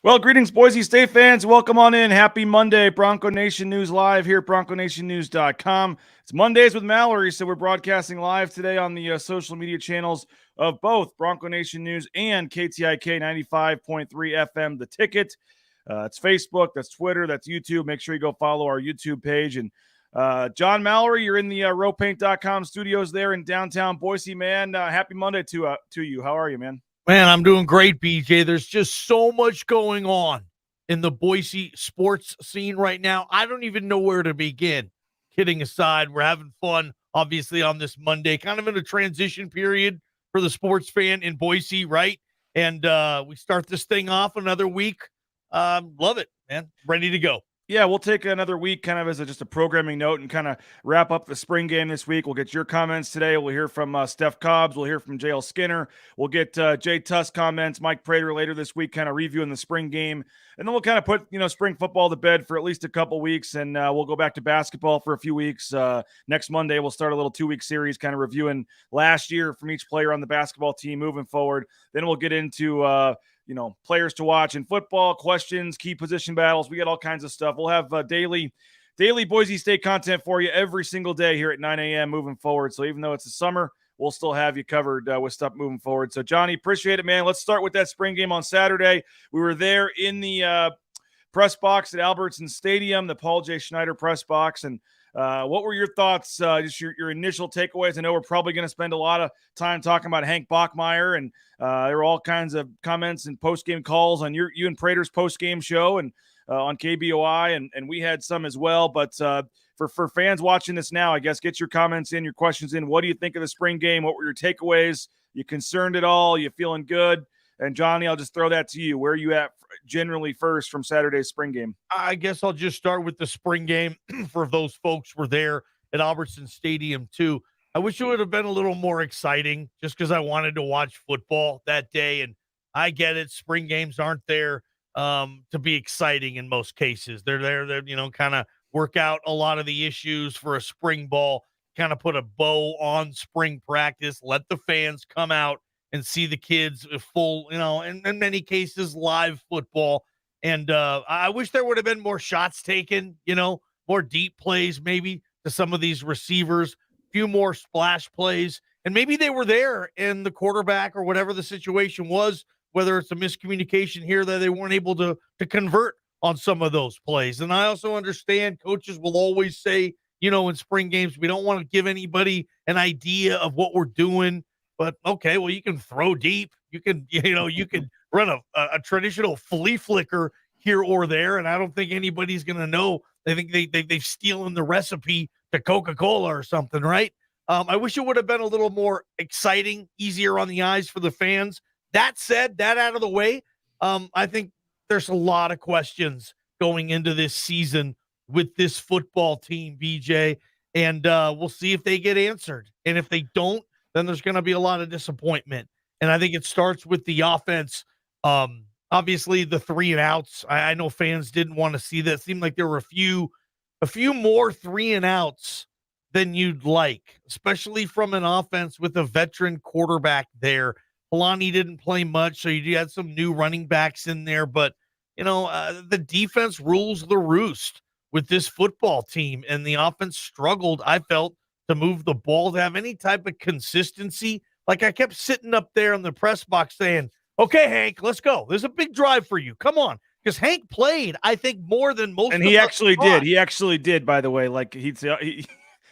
Well, greetings, Boise State fans. Welcome on in. Happy Monday. Bronco Nation News live here at BroncoNationNews.com. It's Mondays with Mallory, so we're broadcasting live today on the social media channels of both Bronco Nation News and KTIK 95.3 FM, The Ticket. It's Facebook, that's Twitter, that's YouTube. Make sure you go follow our YouTube page. And John Mallory, you're in the RowPaint.com studios there in downtown Boise, man. Happy Monday to you. How are you, man? Man, I'm doing great, BJ. There's just so much going on in the Boise sports scene right now. I don't even know where to begin. Kidding aside, we're having fun, obviously, on this Monday, kind of in a transition period for the sports fan in Boise, right? And we start this thing off another week. Love it, man. Ready to go. Yeah, we'll take another week kind of as just a programming note and kind of wrap up the spring game this week. We'll get your comments today. We'll hear from Steph Cobbs. We'll hear from JL Skinner. We'll get Jay Tuss comments, Mike Prater later this week, kind of reviewing the spring game. And then we'll kind of put, spring football to bed for at least a couple weeks. And we'll go back to basketball for a few weeks. Next Monday, we'll start a little 2-week series kind of reviewing last year from each player on the basketball team moving forward. Then we'll get into players to watch in football, questions, key position battles. We got all kinds of stuff. We'll have daily Boise State content for you every single day here at 9 a.m. moving forward. So even though it's the summer, we'll still have you covered with stuff moving forward. So, Johnny, appreciate it, man. Let's start with that spring game on Saturday. We were there in the press box at Albertson Stadium, the Paul J. Schneider press box, and what were your thoughts, just your initial takeaways? I know we're probably going to spend a lot of time talking about Hank Bachmeier, and there were all kinds of comments and post-game calls on you and Prater's post-game show and on KBOI, and we had some as well. But for fans watching this now, I guess get your comments in, your questions in. What do you think of the spring game? What were your takeaways? You concerned at all? You feeling good? And, Johnny, I'll just throw that to you. Where are you at generally first from Saturday's spring game? I guess I'll just start with the spring game for those folks who were there at Albertson Stadium, too. I wish it would have been a little more exciting just because I wanted to watch football that day. And I get it. Spring games aren't there to be exciting in most cases. They're there, kind of work out a lot of the issues for a spring ball, kind of put a bow on spring practice, let the fans come out and see the kids full, and in many cases, live football. And I wish there would have been more shots taken, more deep plays, maybe to some of these receivers, a few more splash plays. And maybe they were there and the quarterback or whatever the situation was, whether it's a miscommunication here that they weren't able to convert on some of those plays. And I also understand coaches will always say, in spring games, we don't want to give anybody an idea of what we're doing. But okay, well, you can throw deep. You can, you can run a traditional flea flicker here or there, and I don't think anybody's going to know. They think they've stolen the recipe to Coca-Cola or something, right? I wish it would have been a little more exciting, easier on the eyes for the fans. That said, that out of the way, I think there's a lot of questions going into this season with this football team, BJ, and we'll see if they get answered. And if they don't, then there's going to be a lot of disappointment. And I think it starts with the offense. Obviously, the 3 and outs. I know fans didn't want to see that. It seemed like there were a few more 3 and outs than you'd like, especially from an offense with a veteran quarterback there. Kalani didn't play much, so you had some new running backs in there. But, the defense rules the roost with this football team, and the offense struggled, I felt, to move the ball, to have any type of consistency. Like I kept sitting up there in the press box saying, okay, Hank, let's go. There's a big drive for you. Come on. Because Hank played, I think, more than most of us. And he actually did. He actually did, by the way. Like he'd say,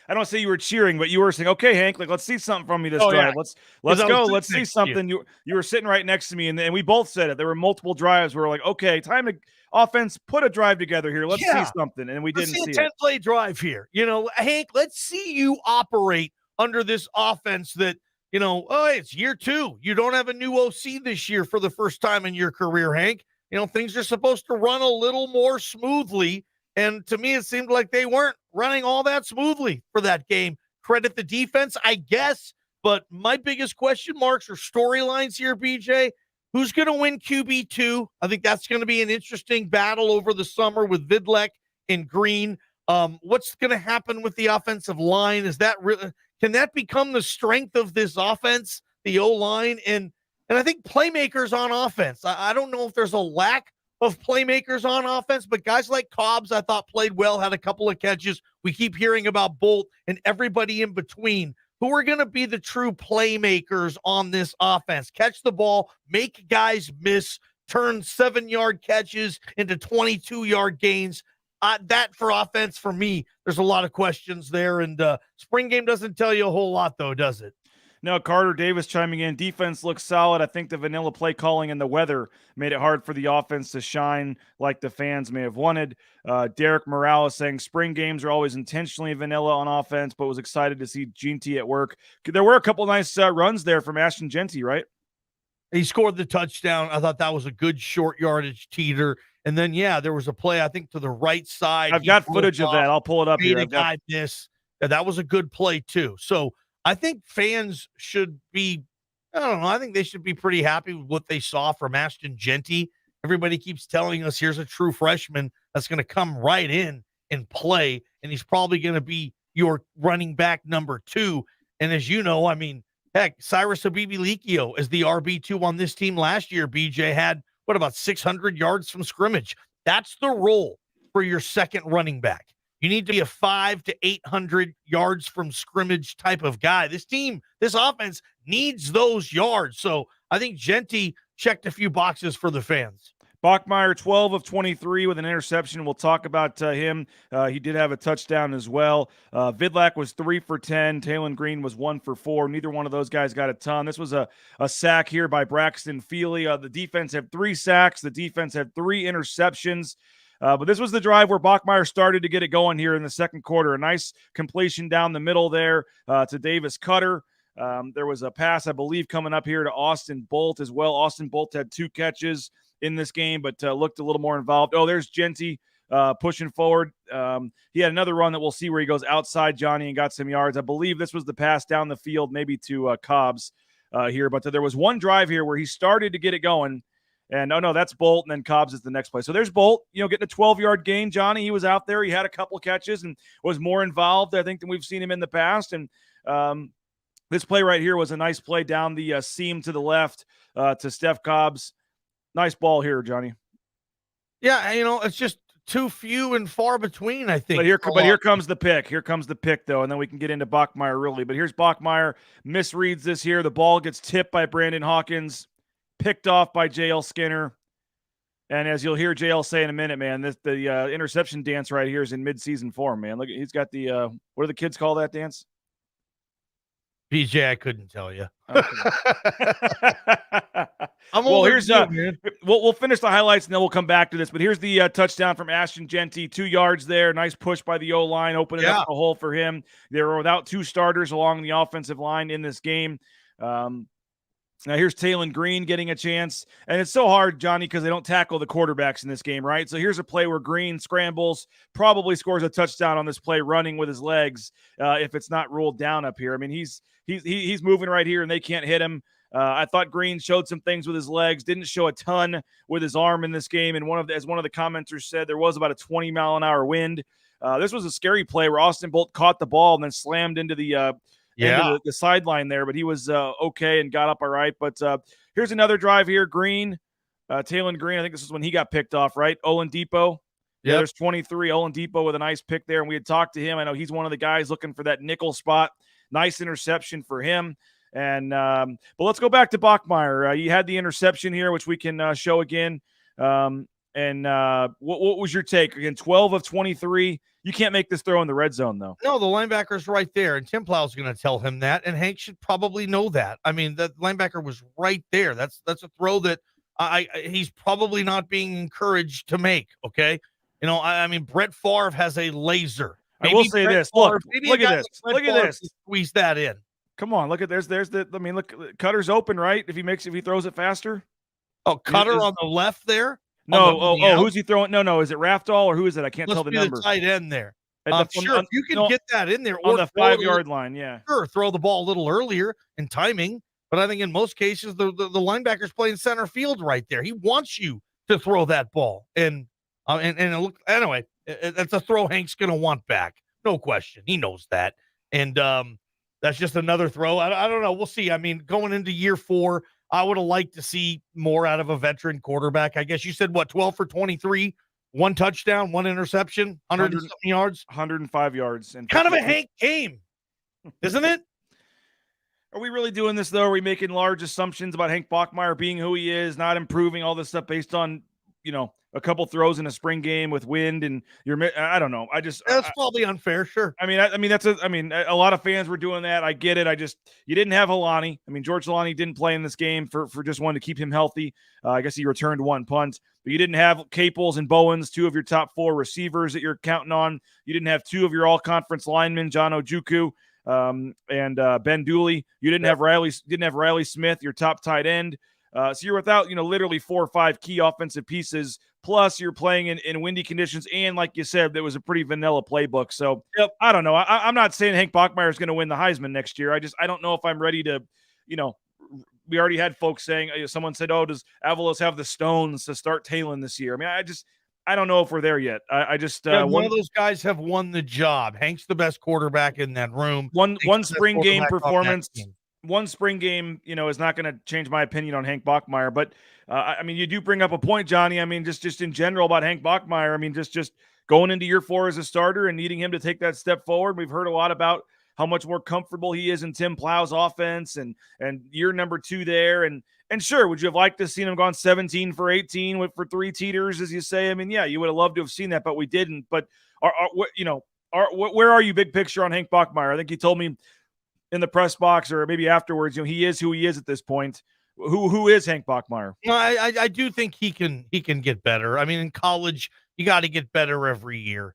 I don't say you were cheering, but you were saying, okay, Hank, like let's see something from you this drive. Yeah. Let's go. Let's see something. You were sitting right next to me, and we both said it. There were multiple drives where we're like, okay, time to offense, put a drive together here. Let's see something. And we didn't see a 10-play drive here. Hank, let's see you operate under this offense that, it's year 2. You don't have a new OC this year for the first time in your career, Hank. Things are supposed to run a little more smoothly. And to me, it seemed like they weren't running all that smoothly for that game. Credit the defense, I guess. But my biggest question marks or storylines here, BJ, who's going to win QB2? I think that's going to be an interesting battle over the summer with Vidlek and Green. What's going to happen with the offensive line? Can that become the strength of this offense, the O-line? And I think playmakers on offense. I don't know if there's a lack of playmakers on offense, but guys like Cobbs, I thought played well, had a couple of catches. We keep hearing about Bolt and everybody in between who are going to be the true playmakers on this offense. Catch the ball, make guys miss, turn 7-yard catches into 22-yard gains. That for offense, for me, there's a lot of questions there. And spring game doesn't tell you a whole lot, though, does it? No, Carter Davis chiming in. Defense looks solid. I think the vanilla play calling and the weather made it hard for the offense to shine like the fans may have wanted. Derek Morales saying spring games are always intentionally vanilla on offense, but was excited to see Ginty at work. There were a couple nice runs there from Ashton Ginty, right? He scored the touchdown. I thought that was a good short yardage teeter. And then, yeah, there was a play, I think, to the right side. I've got footage of that. I'll pull it up here. A guy miss. That was a good play, too. So I think fans should be, I don't know, I think they should be pretty happy with what they saw from Ashton Ginty. Everybody keeps telling us here's a true freshman that's going to come right in and play, and he's probably going to be your running back number 2. And as you know, I mean, heck, Cyrus Abibi-Likio as the RB2 on this team last year, BJ, had, about 600 yards from scrimmage. That's the role for your second running back. You need to be a 500 to 800 yards from scrimmage type of guy. This team, this offense needs those yards. So I think Ginty checked a few boxes for the fans. Bachmeier, 12 of 23 with an interception. We'll talk about him. He did have a touchdown as well. Vidlak was 3 for 10. Taylon Green was 1 for 4. Neither one of those guys got a ton. This was a sack here by Braxton Feely. The defense had 3 sacks. The defense had 3 interceptions. But this was the drive where Bachmeier started to get it going here in the second quarter. A nice completion down the middle there to Davis Cutter. There was a pass, I believe, coming up here to Austin Bolt as well. Austin Bolt had 2 catches in this game, but looked a little more involved. Oh, there's Ginty pushing forward. He had another run that we'll see where he goes outside Johnny and got some yards. I believe this was the pass down the field, maybe to Cobbs here. But there was one drive here where he started to get it going. And, oh, no, that's Bolt, and then Cobbs is the next play. So there's Bolt, getting a 12-yard gain. Johnny, he was out there. He had a couple of catches and was more involved, I think, than we've seen him in the past. And this play right here was a nice play down the seam to the left to Steph Cobbs. Nice ball here, Johnny. Yeah, it's just too few and far between, I think. But here comes the pick. Here comes the pick, though, and then we can get into Bachmeier, really. But here's Bachmeier. Misreads this here. The ball gets tipped by Brandon Hawkins, picked off by J.L. Skinner. And as you'll hear J.L. say in a minute, man, the interception dance right here is in midseason form, man. Look, he's got the what do the kids call that dance? BJ, I couldn't tell you. Okay. We'll finish the highlights and then we'll come back to this. But here's the touchdown from Ashton Ginty, 2 yards there. Nice push by the O-line, opening up the hole for him. They were without 2 starters along the offensive line in this game. Now here's Taylon Green getting a chance. And it's so hard, Johnny, because they don't tackle the quarterbacks in this game, right? So here's a play where Green scrambles, probably scores a touchdown on this play running with his legs if it's not ruled down up here. I mean, he's moving right here and they can't hit him. I thought Green showed some things with his legs, didn't show a ton with his arm in this game. And as one of the commenters said, there was about a 20-mile-an-hour wind. This was a scary play where Austin Bolt caught the ball and then slammed into the sideline there, but he was okay and got up all right. But here's another drive here. Green, Taylon Green, I think this is when he got picked off, right? Oladipo. Yeah, there's 23. Oladipo with a nice pick there. And we had talked to him. I know he's one of the guys looking for that nickel spot. Nice interception for him. And but let's go back to Bachmeier. You had the interception here, which we can show again. What was your take? Again, 12 of 23. You can't make this throw in the red zone, though. No, the linebacker's right there, and Tim Plow's going to tell him that, and Hank should probably know that. I mean, the linebacker was right there. That's a throw that he's probably not being encouraged to make, okay? I mean, Brett Favre has a laser. Maybe I will say this. Look at this. Look at this. Squeeze that in. Come on, look at there's the. I mean, look, Cutter's open, right? If he throws it faster. Oh, Cutter on the left there. No, who's he throwing? No, is it Raftal or who is it? I can't tell the number. The tight end there. Sure, if you can get that in there on the 5-yard line, yeah. Sure, throw the ball a little earlier in timing, but I think in most cases the linebacker's playing center field right there. He wants you to throw that ball, and look, anyway, that's a throw Hank's going to want back, no question. He knows that, and that's just another throw. I don't know. We'll see. I mean, going into year 4. I would have liked to see more out of a veteran quarterback. I guess you said, what, 12 for 23, one touchdown, one interception, 100 and something yards? 105 yards. And kind of a Hank game, isn't it? Are we really doing this, though? Are we making large assumptions about Hank Bachmeier being who he is, not improving, all this stuff based on, a couple throws in a spring game with wind and I don't know. That's probably unfair. Sure. I mean, a lot of fans were doing that. I get it. You didn't have Helani. I mean, George Helani didn't play in this game for just one to keep him healthy. I guess he returned one punt, but you didn't have Caples and Bowens, two of your top four receivers that you're counting on. You didn't have two of your all conference linemen, John Ojukwu, and Ben Dooley. You didn't have Riley Smith, your top tight end. So you're without, literally 4 or 5 key offensive pieces. Plus, you're playing in windy conditions, and like you said, there was a pretty vanilla playbook. So, I don't know. I'm not saying Hank Bachmeier is going to win the Heisman next year. I don't know if I'm ready to, we already had folks saying, someone said, "Oh, does Avalos have the stones to start Talon this year?" I mean, I don't know if we're there yet. One of those guys have won the job. Hank's the best quarterback in that room. One spring game performance. One spring game, is not going to change my opinion on Hank Bachmeier. But, I mean, you do bring up a point, Johnny. I mean, just in general about Hank Bachmeier. I mean, just going into year 4 as a starter and needing him to take that step forward. We've heard a lot about how much more comfortable he is in Tim Plow's offense and year number 2 there. And sure, would you have liked to see him gone 17 for 18 for 3 teeters, as you say? I mean, yeah, you would have loved to have seen that, but we didn't. But, where are you big picture on Hank Bachmeier? I think he told me in the press box or maybe afterwards, he is who he is at this point. Who is Hank Bachmeier? No, I do think he can get better. I mean, in college, you got to get better every year,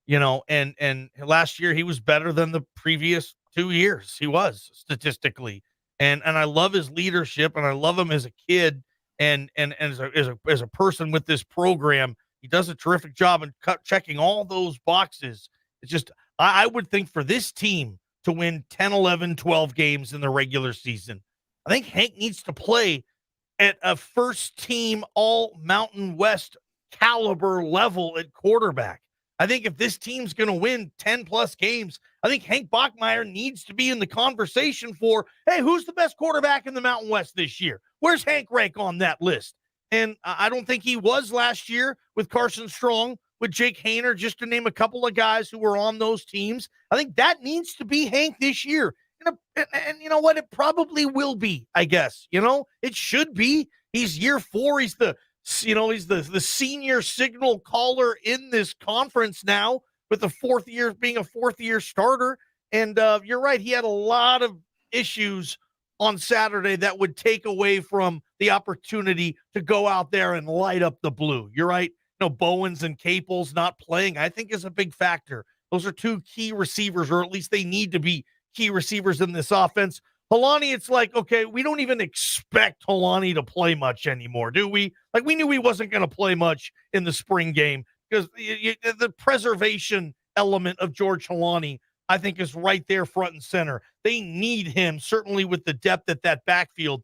and last year he was better than the previous 2 years. He was statistically. And I love his leadership and I love him as a kid and as a person with this program. He does a terrific job in checking all those boxes. It's just, I would think for this team to win 10, 11, 12 games in the regular season, I think Hank needs to play at a first team all Mountain West caliber level at quarterback. I think if this team's going to win 10 plus games, I think Hank Bachmeier needs to be in the conversation for, hey, who's the best quarterback in the Mountain West this year? Where's Hank rank on that list? And I don't think he was last year with Carson Strong, with Jake Haener, just to name a couple of guys who were on those teams. I think that needs to be Hank this year. And you know what? It probably will be, I guess. It should be. He's year 4. He's the senior signal caller in this conference now, with the being a fourth year starter. And you're right. He had a lot of issues on Saturday that would take away from the opportunity to go out there and light up the blue. You're right. Bowens and Caples not playing, I think, is a big factor. Those are 2 key receivers, or at least they need to be key receivers in this offense. Helani, it's like, okay, we don't even expect Helani to play much anymore, do we? Like, we knew he wasn't going to play much in the spring game because the preservation element of George Helani, I think, is right there front and center. They need him, certainly with the depth that backfield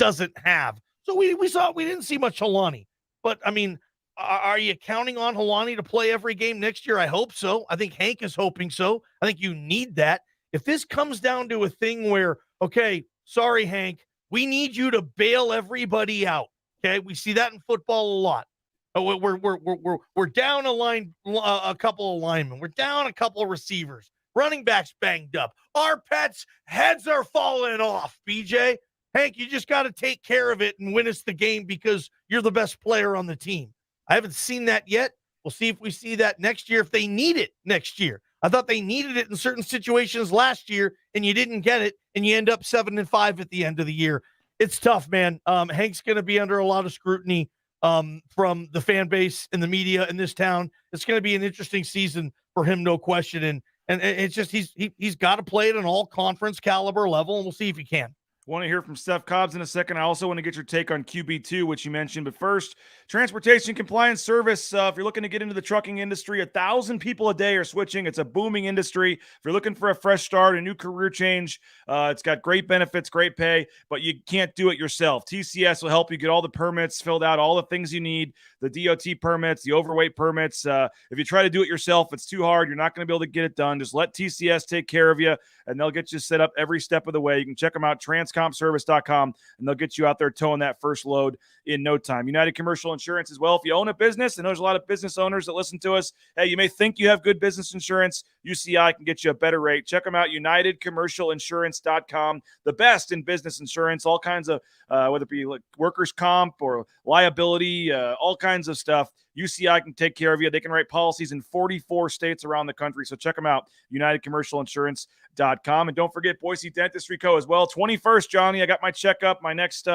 doesn't have. So we didn't see much Helani. But, I mean, are you counting on Helani to play every game next year? I hope so. I think Hank is hoping so. I think you need that. If this comes down to a thing where, okay, sorry, Hank, we need you to bail everybody out. Okay, we see that in football a lot. We're down a couple of linemen. We're down a couple of receivers. Running backs banged up. Our pets' heads are falling off. BJ, Hank, you just got to take care of it and win us the game because you're the best player on the team. I haven't seen that yet. We'll see if we see that next year, if they need it next year. I thought they needed it in certain situations last year, and you didn't get it, and you end up 7-5 at the end of the year. It's tough, man. Hank's going to be under a lot of scrutiny from the fan base and the media in this town. It's going to be an interesting season for him, no question. And it's just he's got to play at an all-conference caliber level, and we'll see if he can. Want to hear from Steph Cobbs in a second. I also want to get your take on QB2, which you mentioned. But first, transportation compliance service. If you're looking to get into the trucking industry, 1,000 people a day are switching. It's a booming industry. If you're looking for a fresh start, a new career change, it's got great benefits, great pay, but you can't do it yourself. TCS will help you get all the permits filled out, all the things you need, the DOT permits, the overweight permits. If you try to do it yourself, it's too hard. You're not going to be able to get it done. Just let TCS take care of you, and they'll get you set up every step of the way. You can check them out, transcom.com. workerscompservice.com, and they'll get you out there towing that first load in no time. United Commercial Insurance as well. If you own a business, and there's a lot of business owners that listen to us, hey, you may think you have good business insurance. UCI can get you a better rate. Check them out, unitedcommercialinsurance.com. The best in business insurance, all kinds of, whether it be like workers' comp or liability, all kinds of stuff. UCI can take care of you. They can write policies in 44 states around the country. So check them out, unitedcommercialinsurance.com. And don't forget Boise Dentistry Co. as well. 21st, Johnny, I got my checkup, my next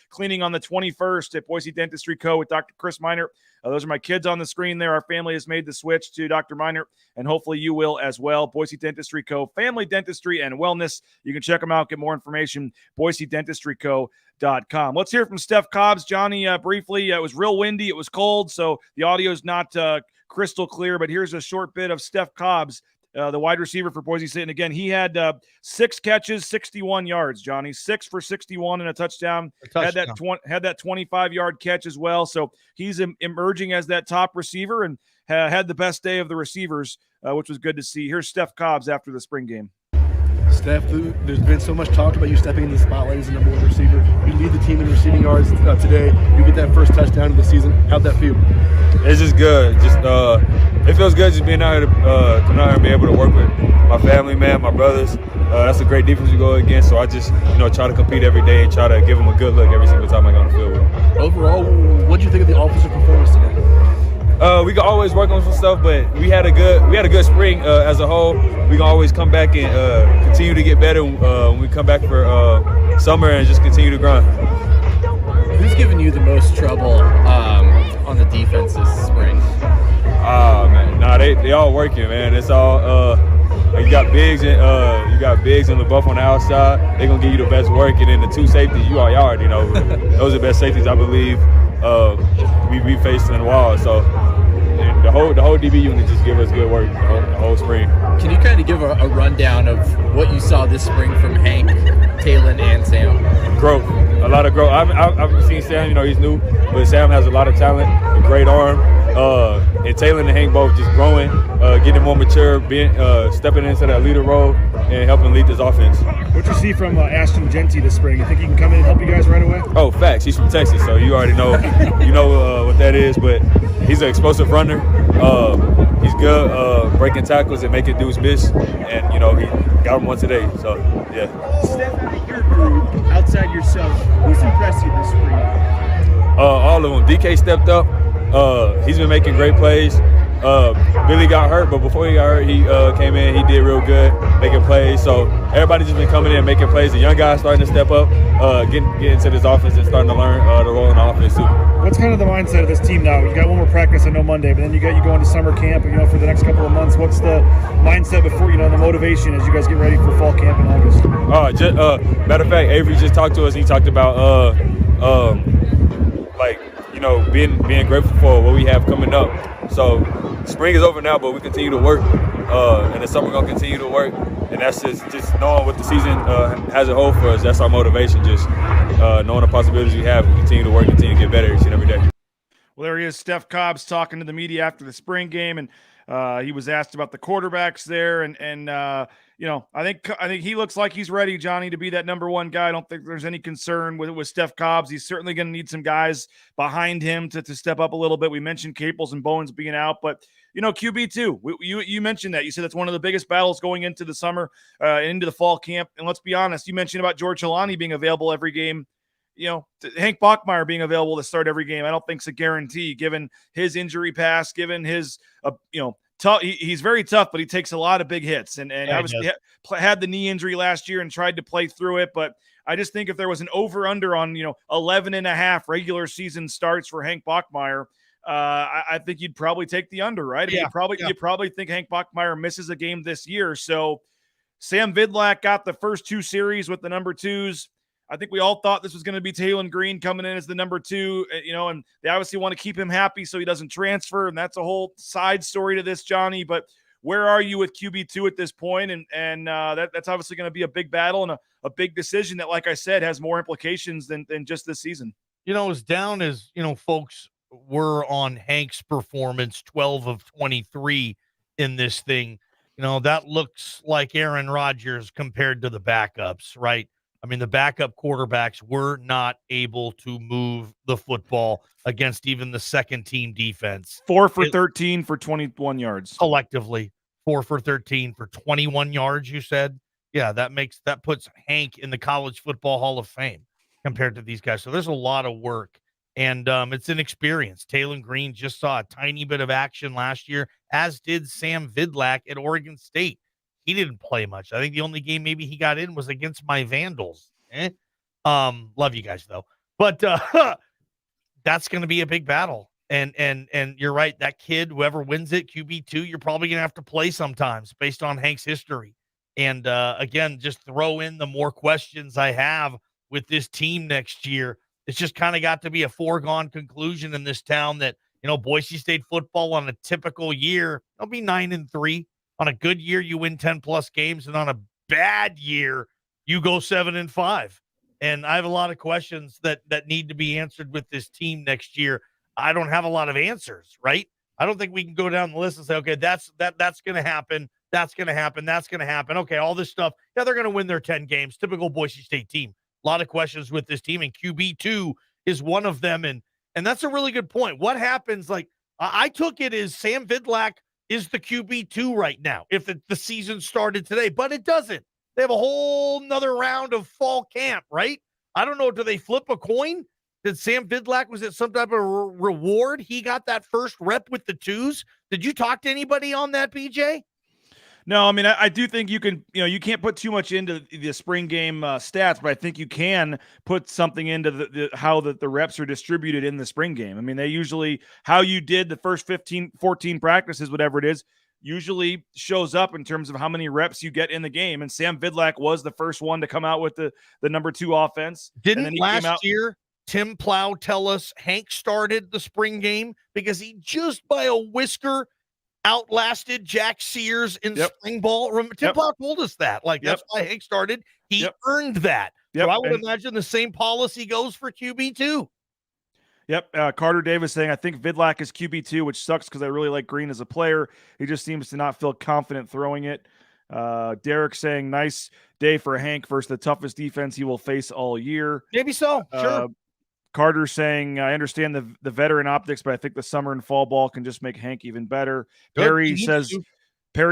cleaning on the 21st at Boise Dentistry Co. with Dr. Chris Minert. Those are my kids on the screen there. Our family has made the switch to Dr. Minert, and hopefully you will as well. Boise Dentistry Co., family dentistry and wellness. You can check them out, get more information, boisedentistryco.com. Let's hear from Steph Cobbs. Johnny, briefly, it was real windy. It was cold, so the audio is not crystal clear, but here's a short bit of Steph Cobbs, the wide receiver for Boise State. And again, he had 6 catches, 61 yards, Johnny. 6 for 61 and a touchdown. Had that 25-yard catch as well. So he's emerging as that top receiver and had the best day of the receivers, which was good to see. Here's Steph Cobbs after the spring game. Steph, there's been so much talk about you stepping into the spotlight as the number 1 receiver. You lead the team in receiving yards today. You get that first touchdown of the season. How'd that feel? It's just good. It feels good just being out here to come out here and be able to work with my family, man, my brothers. That's a great defense we go against. So I just, try to compete every day and try to give them a good look every single time I go on the field with them. Overall, what did you think of the offensive performance today? We can always work on some stuff, but we had a good spring as a whole. We can always come back and continue to get better when we come back for summer and just continue to grind. Who's given you the most trouble on the defense this spring? They all working, man. It's all you got bigs and LaBeouf on the outside. They're gonna give you the best work, and then the 2 safeties, y'all already know. Those are the best safeties I believe we faced in a while. So the whole DB unit just give us good work the whole spring. Can you kind of give a rundown of what you saw this spring from Hank, Talon, and Sam? Growth, a lot of growth. I've seen Sam. He's new, but Sam has a lot of talent, a great arm. And Talon and Hank both just growing, getting more mature, stepping into that leader role and helping lead this offense. What you see from Ashton Genty this spring? You think he can come in and help you guys right away? Oh, facts. He's from Texas, so you already know what that is. But he's an explosive runner. He's good breaking tackles and making dudes miss. And he got him one today. So yeah. Steph, out of your group, outside yourself, who's impressed you this spring? All of them. DK stepped up. He's been making great plays. Billy got hurt, but before he got hurt, he came in. He did real good, making plays. So everybody's just been coming in, making plays. The young guys starting to step up, getting into this offense and starting to learn the role in the offense too. What's kind of the mindset of this team now? You got one more practice, I know Monday, but then you go into summer camp, for the next couple of months. What's the mindset before, the motivation as you guys get ready for fall camp in August? Matter of fact, Avery just talked to us. He talked about being grateful for what we have coming up. So spring is over now, but we continue to work, and the summer gonna continue to work, and that's just knowing what the season has a hold for us. That's our motivation, just knowing the possibilities we have. We continue to work, continue to get better each and every day. Well, there he is, Steph Cobbs, talking to the media after the spring game, and he was asked about the quarterbacks there, and I think he looks like he's ready, Johnny, to be that number 1 guy. I don't think there's any concern with Steph Cobbs. He's certainly going to need some guys behind him to step up a little bit. We mentioned Caples and Bowens being out, but QB too. You mentioned that. You said that's one of the biggest battles going into the summer, into the fall camp. And let's be honest, you mentioned about George Helani being available every game. Hank Bachmeier being available to start every game, I don't think it's a guarantee given his injury past, given his, tough. He's very tough, but he takes a lot of big hits. And obviously had the knee injury last year and tried to play through it. But I just think if there was an over-under on, 11 and a half regular season starts for Hank Bachmeier, I think you'd probably take the under, right? You probably think Hank Bachmeier misses a game this year. So Sam Vidlak got the first 2 series with the number 2s. I think we all thought this was going to be Talon Green coming in as the number 2, and they obviously want to keep him happy so he doesn't transfer, and that's a whole side story to this, Johnny. But where are you with QB2 at this point? And that's obviously going to be a big battle and a big decision that, like I said, has more implications than just this season. As down as, folks were on Hank's performance, 12 of 23 in this thing, that looks like Aaron Rodgers compared to the backups, right? I mean, the backup quarterbacks were not able to move the football against even the second-team defense. 4 for 13 for 21 yards. Collectively, 4 for 13 for 21 yards, you said? Yeah, that puts Hank in the College Football Hall of Fame compared to these guys. So there's a lot of work, and it's an experience. Taylor Green just saw a tiny bit of action last year, as did Sam Vidlak at Oregon State. He didn't play much. I think the only game maybe he got in was against my Vandals. Love you guys though. But that's going to be a big battle. And you're right. That kid, whoever wins it, QB2, you're probably going to have to play sometimes based on Hank's history. And again, just throw in the more questions I have with this team next year. It's just kind of got to be a foregone conclusion in this town that, Boise State football on a typical year, they'll be 9-3. On a good year, you win 10 plus games, and on a bad year, you go 7-5. And I have a lot of questions that need to be answered with this team next year. I don't have a lot of answers, right? I don't think we can go down the list and say, okay, that's going to happen. That's going to happen. That's going to happen. Okay, all this stuff. Yeah, they're going to win their 10 games. Typical Boise State team. A lot of questions with this team, and QB2 is one of them. And that's a really good point. What happens? Like, I took it as Sam Vidlak is the QB2 right now if the season started today, but it doesn't. They have a whole nother round of fall camp, right? I don't know. Do they flip a coin? Did Sam Vidlak, was it some type of reward? He got that first rep with the twos. Did you talk to anybody on that, BJ? No, I mean, I do think you can, you can't put too much into the spring game stats, but I think you can put something into how the reps are distributed in the spring game. I mean, they usually, how you did the first 15, 14 practices, whatever it is, usually shows up in terms of how many reps you get in the game. And Sam Vidlak was the first one to come out with the number 2 offense. Didn't last year Tim Plow tell us Hank started the spring game because he just by a whisker outlasted Jack Sears in spring ball? Tim Plow told us that. That's why Hank started. He earned that. So I would imagine the same policy goes for QB2. Yep. Carter Davis saying, I think Vidlak is QB2, which sucks because I really like Green as a player. He just seems to not feel confident throwing it. Derek saying, nice day for Hank versus the toughest defense he will face all year. Maybe so. Sure. Carter saying, I understand the veteran optics, but I think the summer and fall ball can just make Hank even better. Perry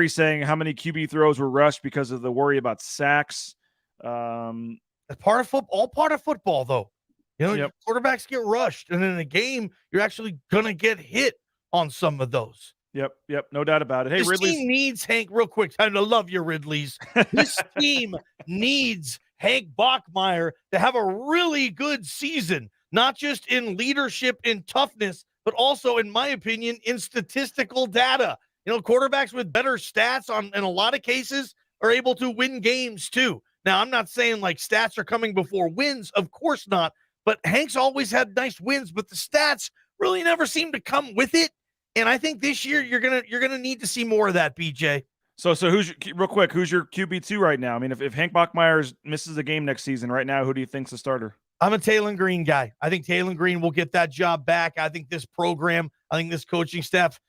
saying, how many QB throws were rushed because of the worry about sacks? That's part of football, all part of football, though. Quarterbacks get rushed, and in a game, you're actually going to get hit on some of those. Yep, no doubt about it. Hey, This team needs Hank, real quick. I love you, Ridley's. This team needs Hank Bachmeier to have a really good season, not just in leadership and toughness, but also, in my opinion, in statistical data. Quarterbacks with better stats in a lot of cases are able to win games too. Now, I'm not saying like stats are coming before wins. Of course not. But Hank's always had nice wins, but the stats really never seem to come with it. And I think this year you're gonna need to see more of that, BJ. So who's your QB2 right now? I mean, if Hank Bachmeier misses a game next season right now, who do you think's the starter? I'm a Taylor Green guy. I think Taylor Green will get that job back. I think this program, this coaching staff,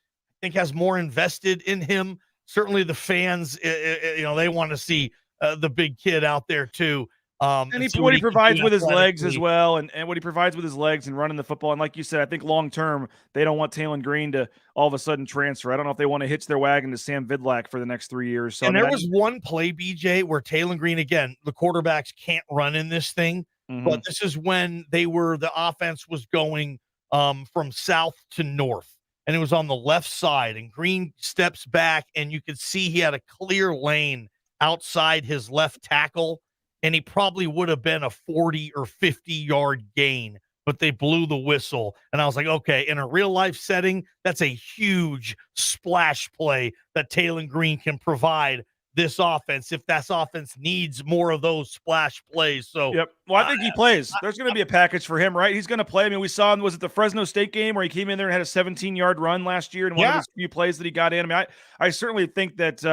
has more invested in him. Certainly the fans, they want to see the big kid out there too. And what he provides with his legs as well, and what he provides with his legs and running the football. And like you said, I think long term, they don't want Taylor Green to all of a sudden transfer. I don't know if they want to hitch their wagon to Sam Vidlak for the next 3 years. So, there was one play, BJ, where Taylor Green, again, the quarterbacks can't run in this thing, but this is when the offense was going from south to north, and it was on the left side, and Green steps back, and you could see he had a clear lane outside his left tackle, and he probably would have been a 40 or 50-yard gain, but they blew the whistle. And I was like, okay, in a real-life setting, that's a huge splash play that Taylor Green can provide this offense if that offense needs more of those splash plays. So, well, I think he plays. There's going to be a package for him, right? He's going to play. I mean, we saw him, was it the Fresno State game where he came in there and had a 17-yard run last year in one of his few plays that he got in? I mean, I certainly think that,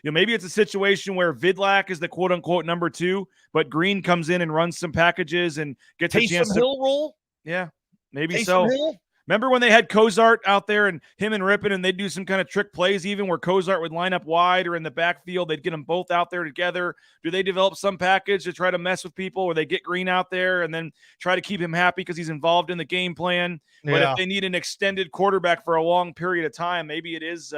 maybe it's a situation where Vidlak is the quote-unquote number 2, but Green comes in and runs some packages and gets a chance to Hill roll. Yeah, maybe so. Remember when they had Cozart out there and him and Rippon, and they'd do some kind of trick plays even where Cozart would line up wide or in the backfield. They'd get them both out there together. Do they develop some package to try to mess with people where they get Green out there and then try to keep him happy because he's involved in the game plan? But if they need an extended quarterback for a long period of time, maybe it is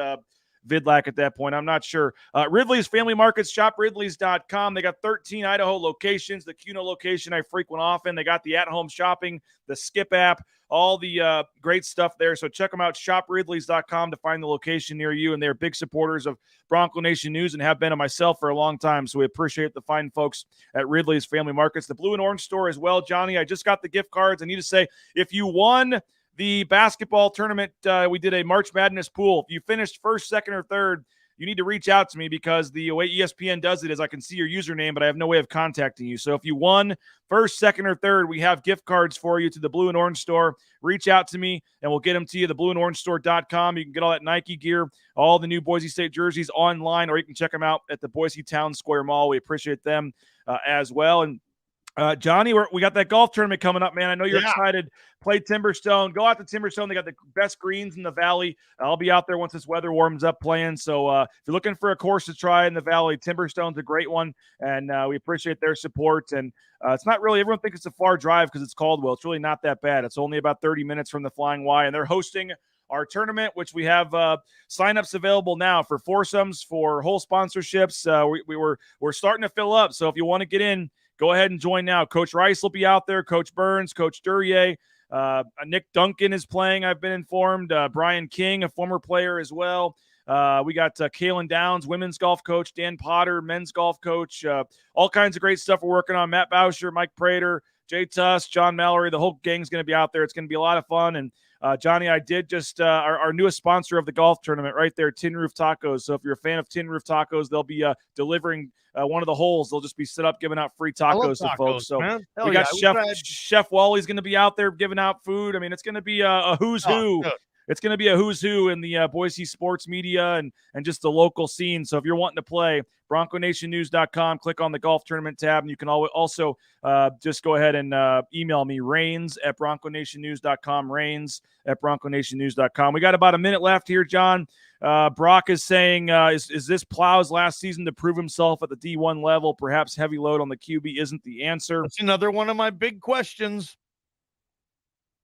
Vidlac at that point. I'm not sure. Ridley's Family Markets, shopridleys.com. They got 13 Idaho locations. The Cuno location I frequent often. They got the at-home shopping, the Skip app, all the great stuff there. So check them out, shopridleys.com, to find the location near you. And they're big supporters of Bronco Nation News and have been of myself for a long time. So we appreciate the fine folks at Ridley's Family Markets. The Blue and Orange store as well. Johnny, I just got the gift cards. I need to say, if you won the basketball tournament, we did a March Madness pool. If you finished first, second, or third, you need to reach out to me, because the way ESPN does it is I can see your username, but I have no way of contacting you. So if you won first, second, or third, we have gift cards for you to the Blue and Orange store. Reach out to me, and we'll get them to you, theblueandorangestore.com. You can get all that Nike gear, all the new Boise State jerseys online, or you can check them out at the Boise Town Square Mall. We appreciate them as well. And Johnny, we got that golf tournament coming up, man. I know you're excited. Play Timberstone. Go out to Timberstone. They got the best greens in the valley. I'll be out there once this weather warms up playing. So if you're looking for a course to try in the valley, Timberstone's a great one, and we appreciate their support. And it's not really – everyone thinks it's a far drive because it's Caldwell. It's really not that bad. It's only about 30 minutes from the Flying Y, and they're hosting our tournament, which we have signups available now for foursomes, for whole sponsorships. We're starting to fill up. So if you want to get in, go ahead and join now. Coach Rice will be out there. Coach Burns, Coach Duryea. Nick Duncan is playing, I've been informed. Brian King, a former player as well. We got Kalen Downs, women's golf coach. Dan Potter, men's golf coach. All kinds of great stuff we're working on. Matt Bauscher, Mike Prater, Jay Tuss, John Mallory. The whole gang's going to be out there. It's going to be a lot of fun. And Johnny, I did just our newest sponsor of the golf tournament right there, Tin Roof Tacos. So if you're a fan of Tin Roof Tacos, they'll be delivering one of the holes. They'll just be set up giving out free tacos to folks. So we got Chef Wally's going to be out there giving out food. I mean, it's going to be a who's who. Good. It's going to be a who's who in the Boise sports media and just the local scene. So if you're wanting to play, BroncoNationNews.com, click on the golf tournament tab, and you can also just go ahead and email me, Rains@BroncoNationNews.com, Rains@BroncoNationNews.com. We got about a minute left here, John. Brock is saying, is this Plow's last season to prove himself at the D1 level? Perhaps heavy load on the QB isn't the answer. That's another one of my big questions.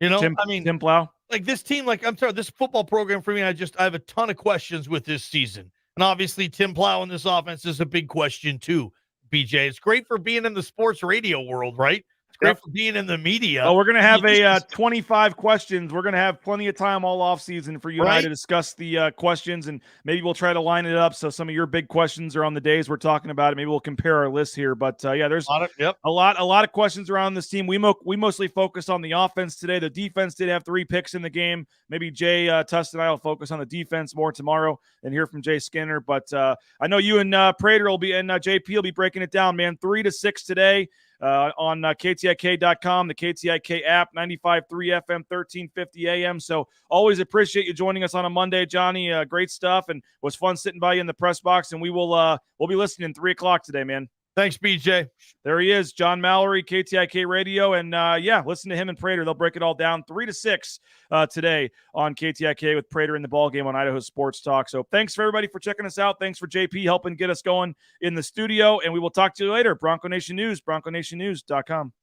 You know, Tim Plow. Like this team, this football program for me, I have a ton of questions with this season. And obviously Tim Plow in this offense is a big question too, BJ. It's great for being in the sports radio world, right? It's great for being in the media. Oh, we're going to have 25 questions. We're going to have plenty of time all off season for you and I to discuss the questions, and maybe we'll try to line it up so some of your big questions are on the days we're talking about it. Maybe we'll compare our list here. But there's a lot of questions around this team. We mostly focus on the offense today. The defense did have 3 picks in the game. Maybe Jay Tuss and I will focus on the defense more tomorrow and hear from Jay Skinner. But I know you and Prater will be, and JP will be breaking it down, man. 3 to 6 today. On KTIK.com, the KTIK app, 95.3 FM, 1350 AM. So always appreciate you joining us on a Monday, Johnny. Great stuff, and was fun sitting by you in the press box. And we'll be listening 3 o'clock today, man. Thanks, BJ. There he is, John Mallory, KTIK Radio. And listen to him and Prater. They'll break it all down 3 to 6 today on KTIK with Prater in the ball game on Idaho Sports Talk. So thanks for everybody for checking us out. Thanks for JP helping get us going in the studio. And we will talk to you later. Bronco Nation News, BroncoNationNews.com.